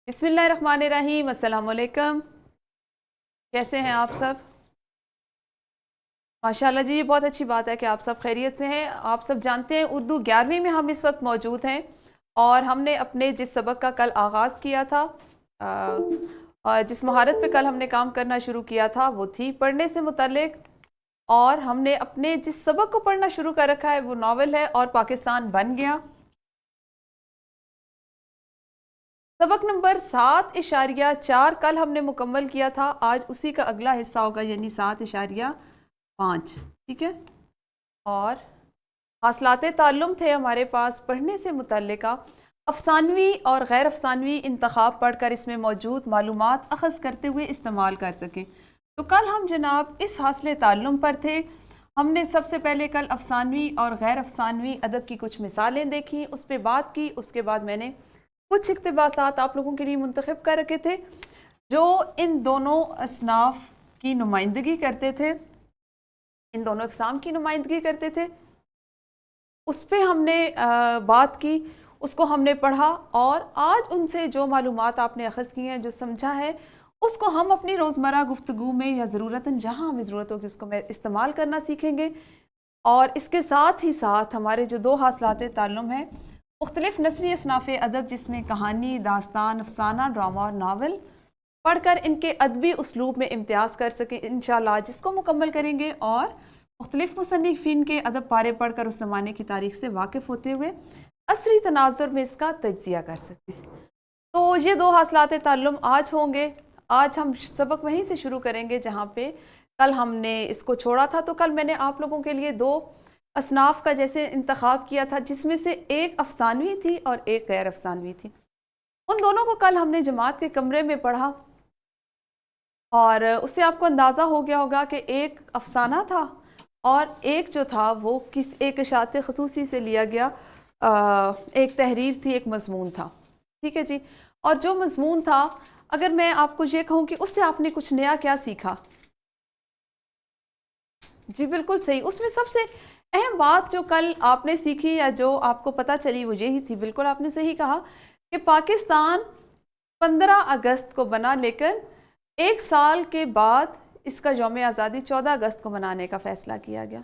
बिस्मिल्लाहिर्रहमानिर्रहीम। अस्सलाम वालेकुम। कैसे हैं आप सब? माशाल्लाह जी, ये बहुत अच्छी बात है कि आप सब खैरियत से हैं। आप सब जानते हैं उर्दू 11वीं में हम इस वक्त मौजूद हैं और हमने अपने जिस सबक का कल आगाज़ किया था, जिस महारत पे कल हमने काम करना शुरू किया था वो थी पढ़ने से मुतल्लिक। और हमने अपने जिस सबक को पढ़ना शुरू कर रखा है वो नावल है और पाकिस्तान बन गया। सबक नंबर 7.4 कल हमने मुकम्मल किया था। आज उसी का अगला हिस्सा होगा, यानी 7.5। ठीक है। और हासलात ताल्लुम थे हमारे पास पढ़ने से मुतल्लिका अफसानवी और गैर अफसानवी इंतखाब पढ़कर इसमें मौजूद मालूमात अखज़ करते हुए इस्तेमाल कर सकें। तो कल हम जनाब इस हासिल ताल्लुम पर थे। हमने सबसे पहले कल अफसानवी और गैर अफसानवी अदब की कुछ मिसालें देखी, उस पर बात की। उसके बाद मैंने कुछ इक़्तिबासात आप लोगों के लिए मुंतखब कर रखे थे जो इन दोनों असनाफ की नुमाइंदगी करते थे, इन दोनों इक़साम की नुमाइंदगी करते थे। उस पर हमने बात की, उसको हमने पढ़ा और आज उनसे जो मालूमात आपने अखज़ की हैं, जो समझा है, उसको हम अपनी रोज़मर्रा गुफ्तगू में या ज़रूरतन जहाँ हमें ज़रूरत होगी उसको मैं इस्तेमाल करना सीखेंगे। और इसके साथ ही साथ हमारे जो दो हासिलात ताल्लुम हैं मुख्तलिफ़ नस्री असनाफ़ अदब, जिसमें कहानी, दास्तान, अफसाना, ड्रामा और नावल, पढ़कर इनके अदबी उसलूब में इम्तियाज़ कर सकें इंशाअल्लाह, जिसको मुकम्मल करेंगे। और मुख्तलिफ़ मुसन्निफ़ीन के अदब पारे पढ़कर उस ज़माने की तारीख़ से वाकिफ़ होते हुए असरी तनाज़ुर में इसका तज्ज़िया कर सकें। तो ये दो हासिलात ताल्लुम आज होंगे। आज हम सबक वहीं से शुरू करेंगे जहाँ पे कल हमने इसको छोड़ा था। तो कल मैंने आप लोगों के लिए दो असनाफ का जैसे इंतखाब किया था, जिसमें से एक अफसानवी थी और एक गैर अफसानवी थी। उन दोनों को कल हमने जमात के कमरे में पढ़ा और उससे आपको अंदाज़ा हो गया होगा कि एक अफसाना था और एक जो था वो किस एक इशात ख़ुसूसी से लिया गया एक तहरीर थी, एक मज़मून था। ठीक है जी। और जो मज़मून था, अगर मैं आपको ये कहूँ कि उससे आपने कुछ नया क्या सीखा, जी बिल्कुल सही। उसमें सबसे अहम बात जो कल आपने सीखी या जो आपको पता चली वो यही थी, बिल्कुल आपने सही कहा, कि पाकिस्तान 15 अगस्त को बना, लेकिन एक साल के बाद इसका यौम आज़ादी 14 अगस्त को मनाने का फैसला किया गया।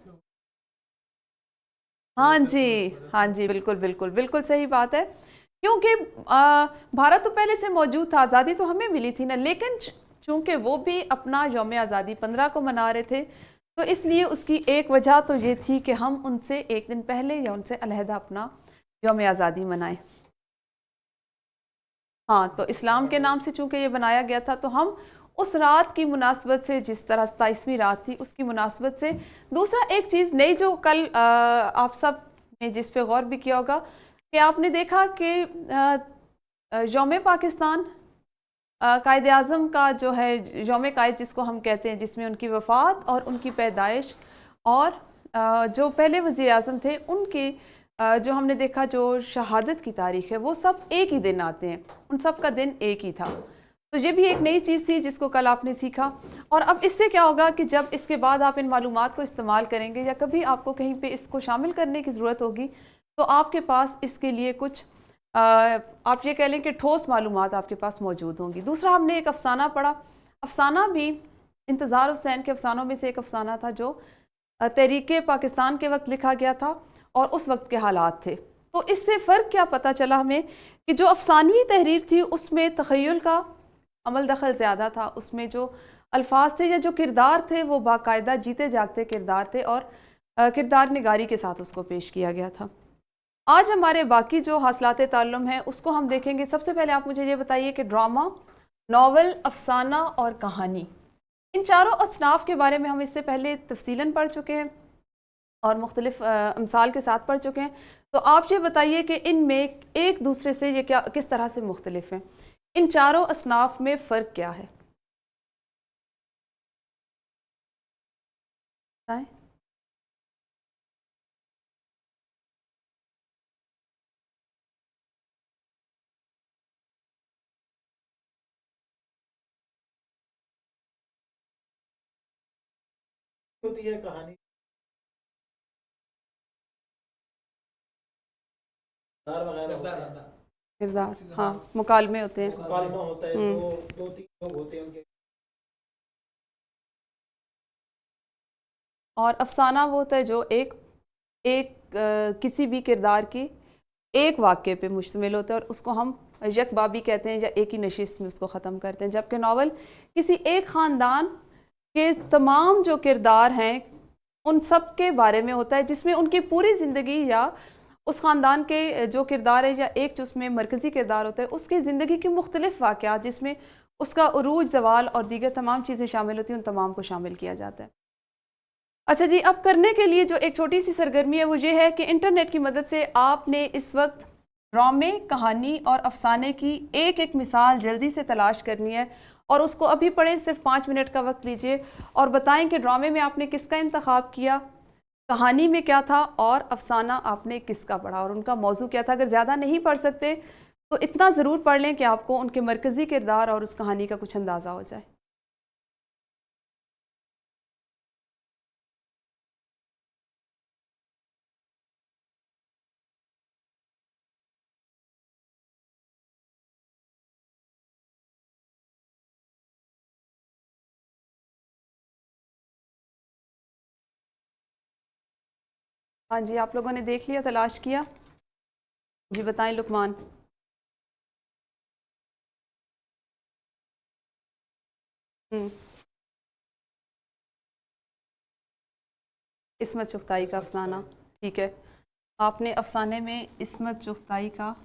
हाँ जी, हाँ जी, बिल्कुल बिल्कुल बिल्कुल सही बात है। क्योंकि भारत तो पहले से मौजूद था, आज़ादी तो हमें मिली थी ना, लेकिन चूंकि वो भी अपना यौम आज़ादी 15 को मना रहे थे, तो इसलिए उसकी एक वजह तो ये थी कि हम उनसे एक दिन पहले या उनसे अलहदा अपना यौम आज़ादी मनाएं। हाँ, तो इस्लाम के नाम से चूंकि ये बनाया गया था, तो हम उस रात की मुनासबत से, जिस तरह 27वीं रात थी उसकी मुनासबत से। दूसरा एक चीज़ नई जो कल आप सब ने जिस पे गौर भी किया होगा कि आपने देखा कि यौम पाकिस्तान कायद आज़म का जो है यौम कायद जिसको हम कहते हैं, जिसमें उनकी वफ़ात और उनकी पैदाइश और जो पहले वज़ीर आज़म थे उनकी जो हमने देखा जो शहादत की तारीख़ है, वो सब एक ही दिन आते हैं, उन सब का दिन एक ही था। तो ये भी एक नई चीज़ थी जिसको कल आपने सीखा। और अब इससे क्या होगा कि जब इसके बाद आप इन मालूमात को इस्तेमाल करेंगे या कभी आपको कहीं पे इसको शामिल करने की ज़रूरत होगी, तो आपके पास इसके लिए कुछ आप ये कह लें कि ठोस मालूमात आपके पास मौजूद होंगी। दूसरा हमने एक अफसाना पढ़ा। अफसाना भी इंतज़ार हुसैन के अफसानों में से एक अफसाना था जो तहरीक पाकिस्तान के वक्त लिखा गया था और उस वक्त के हालात थे। तो इससे फ़र्क क्या पता चला हमें कि जो अफसानवी तहरीर थी उसमें तख़य्युल का अमल दखल ज़्यादा था, उसमें जो अल्फाज थे या जो किरदार थे वो बाकायदा जीते जागते किरदार थे और किरदार निगारी के साथ उसको पेश किया गया था। आज हमारे बाकी जो हासिलात ताल्लुम हैं उसको हम देखेंगे। सबसे पहले आप मुझे ये बताइए कि ड्रामा, नावल, अफसाना और कहानी, इन चारों असनाफ के बारे में हम इससे पहले तफसीलन पढ़ चुके हैं और मुख्तलिफ अमसाल के साथ पढ़ चुके हैं। तो आप ये बताइए कि इनमें एक दूसरे से ये क्या किस तरह से मुख्तलिफ हैं, इन चारों असनाफ में फ़र्क क्या है, बताएं। होती है कहानी दार वगैरह होते हैं। किरदार, हाँ, मुकालमे होते हैं, मुकालमा होता है, दो तीन लोग होते हैं उनके। और अफसाना वो होता है जो एक एक किसी भी किरदार की एक वाक्य पे मुश्तमिल होता है और उसको हम यकबाबी कहते हैं या एक ही नशिस्त में उसको ख़त्म करते हैं। जबकि नावल किसी एक ख़ानदान के तमाम जो किरदार हैं उन सब के बारे में होता है, जिसमें उनकी पूरी ज़िंदगी या उस ख़ानदान के जो किरदार है या एक जो उसमें मरकज़ी किरदार होता है उसकी ज़िंदगी के मुख्तलिफ़ वाक़यात जिसमें उसका उरूज, ज़वाल और दीगर तमाम चीज़ें शामिल होती हैं, उन तमाम को शामिल किया जाता है। अच्छा जी, अब करने के लिए जो एक छोटी सी सरगर्मी है वो ये है कि इंटरनेट की मदद से आपने इस वक्त ड्रामे, कहानी और अफसाने की एक एक मिसाल जल्दी से तलाश करनी है और उसको अभी पढ़ें। सिर्फ 5 मिनट का वक्त लीजिए और बताएं कि ड्रामे में आपने किसका इंतखाब किया, कहानी में क्या था और अफसाना आपने किसका पढ़ा और उनका मौजू क्या था। अगर ज़्यादा नहीं पढ़ सकते तो इतना ज़रूर पढ़ लें कि आपको उनके मरकज़ी किरदार और उस कहानी का कुछ अंदाज़ा हो जाए। हाँ जी, आप लोगों ने देख लिया, तलाश किया? जी बताएं लुकमान। हम्म, इस्मत चुगताई का अफसाना, ठीक है। आपने अफसाने में इस्मत चुगताई का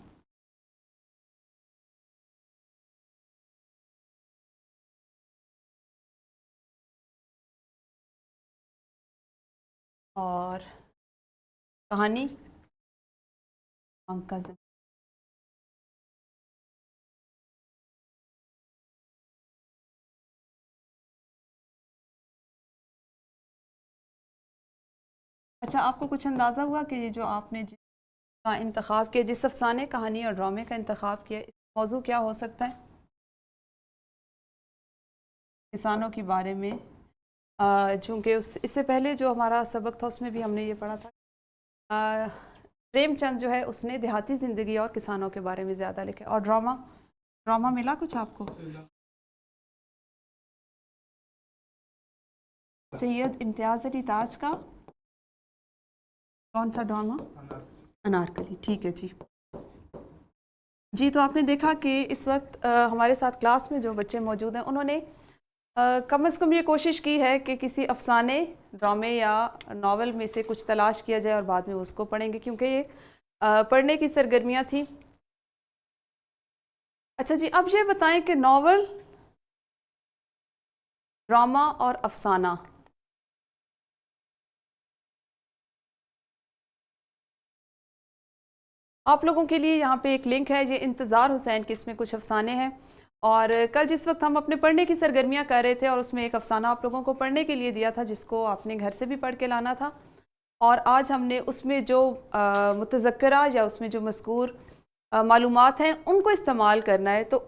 और कहानी अंका जिंदगी। अच्छा, आपको कुछ अंदाज़ा हुआ कि ये जो आपने जिसका इंतखाब किया, जिस अफसाने, कहानी और ड्रामे का इंतखाब किया, इसका मौजू क्या हो सकता है? किसानों के बारे में। चूँकि उस इससे पहले जो हमारा सबक था उसमें भी हमने ये पढ़ा था, अ, प्रेमचंद जो है उसने देहाती ज़िंदगी और किसानों के बारे में ज़्यादा लिखा। और ड्रामा, ड्रामा मिला कुछ आपको? सैयद इम्तियाज़ अली ताज का कौन सा ड्रामा? अनारकली, ठीक है जी। जी, तो आपने देखा कि इस वक्त हमारे साथ क्लास में जो बच्चे मौजूद हैं उन्होंने कम से कम ये कोशिश की है कि किसी अफसाने, ड्रामे या नावल में से कुछ तलाश किया जाए और बाद में उसको पढ़ेंगे, क्योंकि ये पढ़ने की सरगर्मियाँ थी। अच्छा जी, अब ये बताएं कि नावल, ड्रामा और अफसाना, आप लोगों के लिए यहाँ पे एक लिंक है, ये इंतज़ार हुसैन के, इसमें कुछ अफसाने हैं। और कल जिस वक्त हम अपने पढ़ने की सरगर्मियाँ कर रहे थे और उसमें एक अफसाना आप लोगों को पढ़ने के लिए दिया था जिसको आपने घर से भी पढ़ के लाना था, और आज हमने उसमें जो मुतज़क्करा या उसमें जो मज़कूर मालूमात हैं उनको इस्तेमाल करना है। तो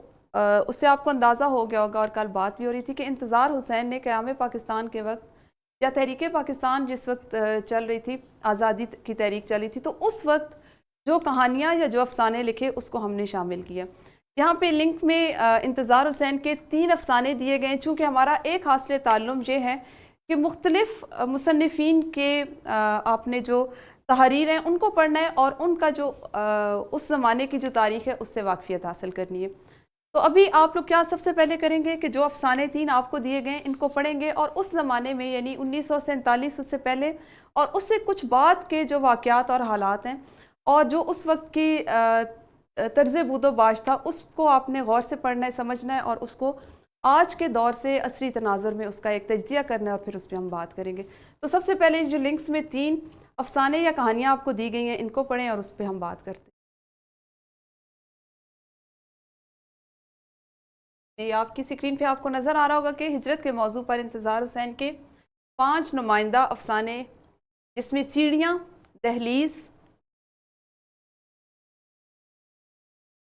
उससे आपको अंदाज़ा हो गया होगा, और कल बात भी हो रही थी कि इंतज़ार हुसैन ने क़याम पाकिस्तान के वक्त या तहरीक पाकिस्तान जिस वक्त चल रही थी, आज़ादी की तहरीक चली थी, तो उस वक्त जो कहानियाँ या जो अफसाने लिखे उसको हमने शामिल किया। यहाँ पे लिंक में इंतज़ार हुसैन के 3 अफसाने दिए गए हैं। चूँकि हमारा एक हासिल ताल्लुम ये है कि मुख्तलिफ़ मुसन्निफ़ीन के आपने जो तहरीर हैं उनको पढ़ना है और उनका जो उस ज़माने की जो तारीख़ है उससे वाक़फ़ियत हासिल करनी है। तो अभी आप लोग क्या सबसे पहले करेंगे कि जो अफसाने 3 आपको दिए गए इनको पढ़ेंगे और उस ज़माने में यानी 1947 उससे पहले और उससे कुछ बाद के जो वाक़यात और हालात हैं और जो उस वक्त की तर्ज़ बूदोबाश था उसको आपने गौर से पढ़ना है, समझना है और उसको आज के दौर से असरी तनाज़ुर में उसका एक तज्ज़िया करना है और फिर उस पर हम बात करेंगे। तो सबसे पहले जो लिंक्स में 3 अफसाने या कहानियाँ आपको दी गई हैं इनको पढ़ें और उस पर हम बात करते हैं। जी, आपकी स्क्रीन पे आपको नज़र आ रहा होगा कि हिजरत के मौजू पर इंतज़ार हुसैन के 5 नुमाइंदा अफसाने, जिसमें सीढ़ियाँ, दहलीज़,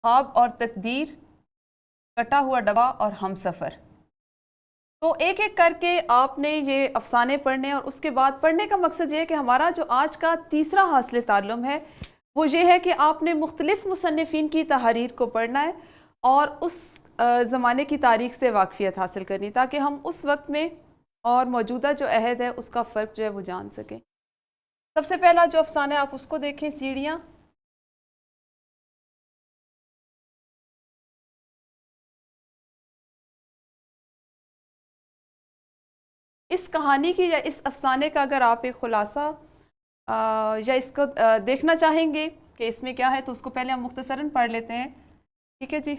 ख्वाब और तकदीर, कटा हुआ डब्बा और हमसफ़र। तो एक एक करके आपने ये अफसाने पढ़ने और उसके बाद पढ़ने का मकसद ये है कि हमारा जो आज का तीसरा हासिल ताल्लुम है वो ये है कि आपने मुख्तलिफ़ मुसन्निफ़ीन की तहरीर को पढ़ना है और उस ज़माने की तारीख़ से वाक़फ़ियत हासिल करनी, ताकि हम उस वक्त में और मौजूदा जो अहद है उसका फ़र्क जो है वो जान सकें। सबसे पहला जो अफसाना है आप उसको देखें, सीढ़ियाँ। इस कहानी की या इस अफसाने का अगर आप एक ख़ुलासा या इसको देखना चाहेंगे कि इसमें क्या है, तो उसको पहले हम मुख्तसरन पढ़ लेते हैं। ठीक है जी।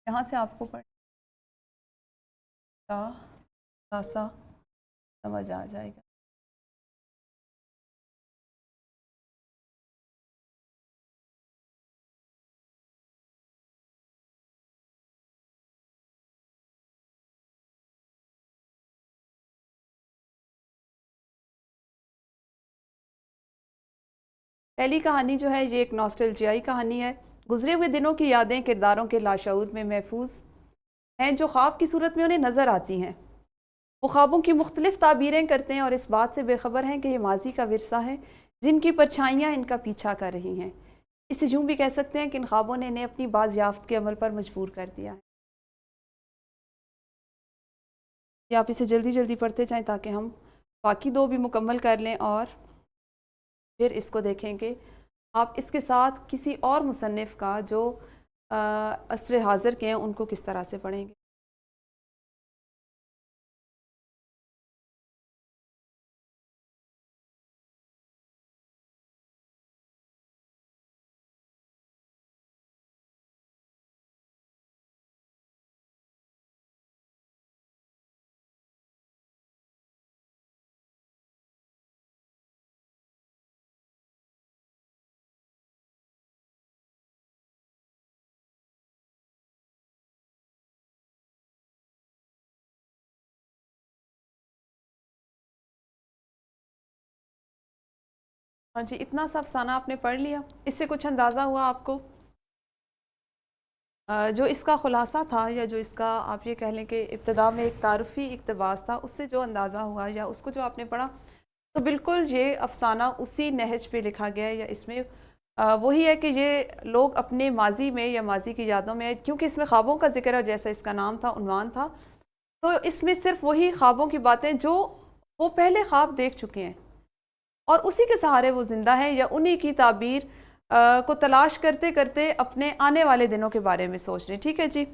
यहाँ से आपको ख़ुलासा समझ आ जाएगा। पहली कहानी जो है ये एक नॉस्टैल्जियाई कहानी है। गुजरे हुए दिनों की यादें किरदारों के लाशऊर में महफूज हैं, जो ख्वाब की सूरत में उन्हें नज़र आती हैं। वो ख्वाबों की मुख्तलिफ ताबीरें करते हैं और इस बात से बेखबर हैं कि ये माजी का विरसा है, जिनकी परछाइयाँ इनका पीछा कर रही हैं। इसे यूँ भी कह सकते हैं कि इन ख्वाबों ने इन्हें अपनी बाज़याफ्त के अमल पर मजबूर कर दिया है। या आप इसे जल्दी जल्दी पढ़ते जाएँ ताकि हम बाकी दो भी मुकम्मल कर लें और फिर इसको देखेंगे। आप इसके साथ किसी और मुसन्निफ़ का जो असर हाज़िर के हैं उनको किस तरह से पढ़ेंगे। हाँ जी, इतना सा अफसाना आपने पढ़ लिया। इससे कुछ अंदाज़ा हुआ आपको? जो इसका ख़ुलासा था या जो इसका आप ये कह लें कि इब्तिदा में एक तारुफ़ी इक़्तिबास था, उससे जो अंदाज़ा हुआ या उसको जो आपने पढ़ा, तो बिल्कुल ये अफसाना उसी नहज पे लिखा गया है। या इसमें वही है कि ये लोग अपने माजी में या माजी की यादों में, क्योंकि इसमें ख्वाबों का जिक्र है, जैसा इसका नाम था, उन्वान था, तो इसमें सिर्फ वही ख्वाबों की बातें जो वो पहले ख्वाब देख चुके हैं और उसी के सहारे वो ज़िंदा हैं या उन्हीं की ताबीर को तलाश करते करते अपने आने वाले दिनों के बारे में सोच रहे हैं। ठीक है जी।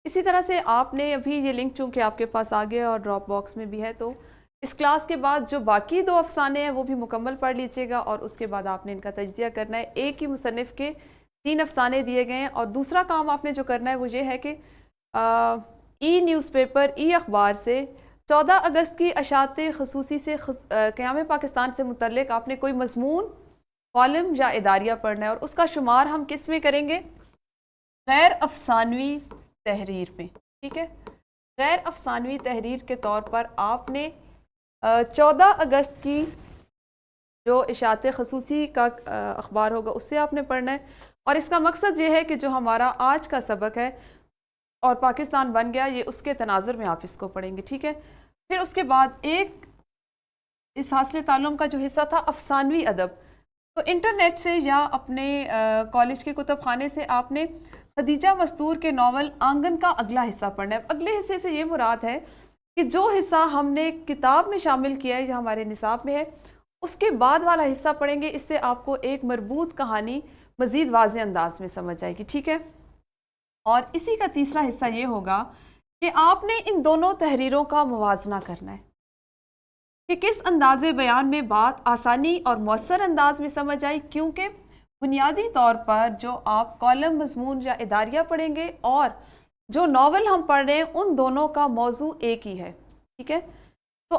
इसी तरह से आपने अभी ये लिंक चूँकि आपके पास आ गया और ड्रॉप बॉक्स में भी है, तो इस क्लास के बाद जो बाकी दो अफसाने हैं वो भी मुकम्मल पढ़ लीजिएगा और उसके बाद आपने इनका तज्ज़िया करना है। एक ही मुसन्निफ़ के 3 अफसाने दिए गए हैं और दूसरा काम आपने जो करना है वो ये है कि ई न्यूज़पेपर, ई अखबार से 14 अगस्त की अशात ख़ुसूसी से क़याम पाकिस्तान से मुतल्लिक़ आपने कोई मज़मून, कॉलम या इदारिया पढ़ना है और उसका शुमार हम किस में करेंगे? गैर अफसानवी तहरीर में। ठीक है, गैर अफसानवी तहरीर के तौर पर आपने 14 अगस्त की जो इशात ख़ुसूसी का अखबार होगा उससे आपने पढ़ना है और इसका मकसद ये है कि जो हमारा आज का सबक है और पाकिस्तान बन गया, ये उसके तनाजुर में आप इसको पढ़ेंगे। ठीक है, फिर उसके बाद एक इस हासिल ताल्लुम का जो हिस्सा था अफसानवी अदब, तो इंटरनेट से या अपने कॉलेज के कुतुब खाने से आपने खदीजा मस्तूर के नावल आंगन का अगला हिस्सा पढ़ना है। अगले हिस्से से ये मुराद है कि जो हिस्सा हमने किताब में शामिल किया है या हमारे निसाब में है, उसके बाद वाला हिस्सा पढ़ेंगे। इससे आपको एक मरबूत कहानी मज़ीद वाज़ेह अंदाज में समझ आएगी। ठीक है, और इसी का तीसरा हिस्सा ये होगा कि आपने इन दोनों तहरीरों का मुवाजना करना है कि किस अंदाज़े बयान में बात आसानी और मौसर अंदाज में समझ आई, क्योंकि बुनियादी तौर पर जो आप कॉलम, मजमून या इदारिया पढ़ेंगे और जो नावल हम पढ़ रहे हैं उन दोनों का मौजू एक ही है। ठीक है, तो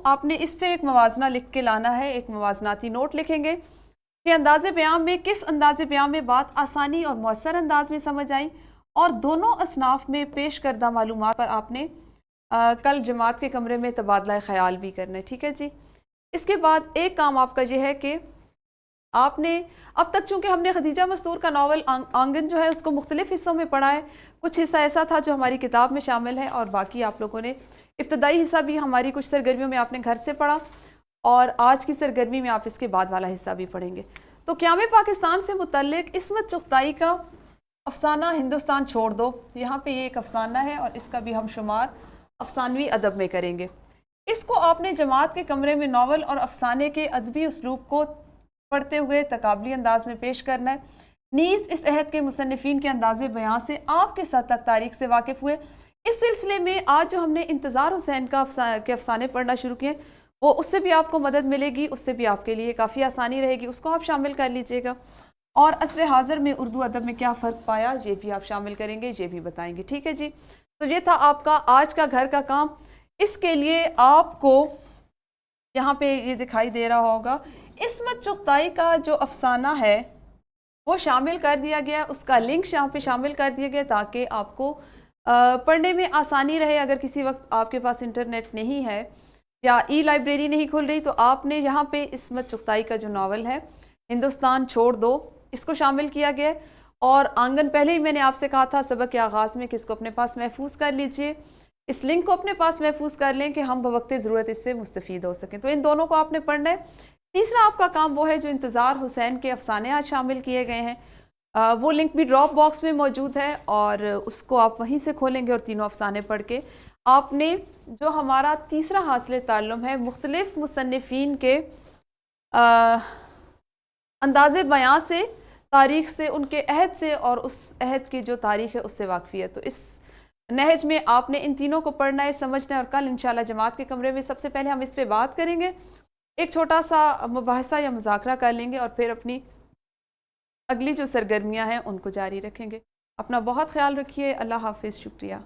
आपने इस पे एक मवाजना लिख के लाना है, एक मवाजनाती नोट लिखेंगे कि अंदाज़े बयान में किस अंदाज़े बयान में बात आसानी और मौसर अंदाज में समझ आई और दोनों असनाफ में पेश करदा मालूमात पर आपने कल जमात के कमरे में तबादला ख्याल भी करना है। ठीक है जी। इसके बाद एक काम आपका यह है कि आपने अब तक चूंकि हमने खदीजा मस्तूर का नावल आंगन जो है उसको मुख्तलिफ हिस्सों में पढ़ा है, कुछ हिस्सा ऐसा था जो हमारी किताब में शामिल है और बाकी आप लोगों ने इब्तदाई हिस्सा भी हमारी कुछ सरगर्मियों में आपने घर से पढ़ा और आज की सरगर्मी में आप इसके बाद वाला हिस्सा भी पढ़ेंगे। तो क़याम पाकिस्तान से मुतल्लिक इस्मत चुग़ताई का अफसाना हिंदुस्तान छोड़ दो, यहाँ पे ये एक अफसाना है और इसका भी हम शुमार अफसानवी अदब में करेंगे। इसको आपने जमात के कमरे में नावल और अफसाने के अदबी उसलूब को पढ़ते हुए तकाबली अंदाज में पेश करना है। नीज़ इस अहद के मुसन्निफ़ीन के अंदाज़े बयां से आपके साथ तक तारीख से वाकिफ़ हुए। इस सिलसिले में आज जो हमने इंतज़ार हुसैन का के अफसाने पढ़ना शुरू किए, वो उससे भी आपको मदद मिलेगी, उससे भी आपके लिए काफ़ी आसानी रहेगी, उसको आप शामिल कर लीजिएगा। और असर हाज़िर में उर्दू अदब में क्या फ़र्क पाया ये भी आप शामिल करेंगे, ये भी बताएंगे। ठीक है जी, तो ये था आपका आज का घर का काम। इसके लिए आपको यहाँ पे ये दिखाई दे रहा होगा, इस्मत चुग़ताई का जो अफसाना है वो शामिल कर दिया गया, उसका लिंक यहाँ पे शामिल कर दिया गया ताकि आपको पढ़ने में आसानी रहे। अगर किसी वक्त आपके पास इंटरनेट नहीं है या ई लाइब्रेरी नहीं खुल रही तो आपने यहाँ पे इस्मत चुग़ताई का जो नावल है हिंदुस्तान छोड़ दो, इसको शामिल किया गया। और आंगन पहले ही मैंने आपसे कहा था सबक के आगाज़ में कि इसको अपने पास महफूज कर लीजिए, इस लिंक को अपने पास महफूज कर लें कि हम बवक्त ज़रूरत इससे मुस्तफ़ीद हो सकें। तो इन दोनों को आपने पढ़ना है। तीसरा आपका काम वो है जो इंतज़ार हुसैन के अफसाने आज शामिल किए गए हैं, वो लिंक भी ड्रॉप बॉक्स में मौजूद है और उसको आप वहीं से खोलेंगे और तीनों अफसाने पढ़ के आपने जो हमारा तीसरा हासिल ताल्लुम है मुख्तलिफ मुसन्निफ़ीन के अंदाज़े बयां से, तारीख़ से, उनके अहद से और उस अहद की जो तारीख़ है उससे वाकफ़ियत। तो इस नहज में आपने इन तीनों को पढ़ना है, समझना है और कल इंशाल्लाह जमात के कमरे में सबसे पहले हम इस पर बात करेंगे, एक छोटा सा मुबाहसा या मुज़ाकरा कर लेंगे और फिर अपनी अगली जो सरगर्मियाँ हैं उनको जारी रखेंगे। अपना बहुत ख्याल रखिए। अल्लाह हाफिज़। शुक्रिया।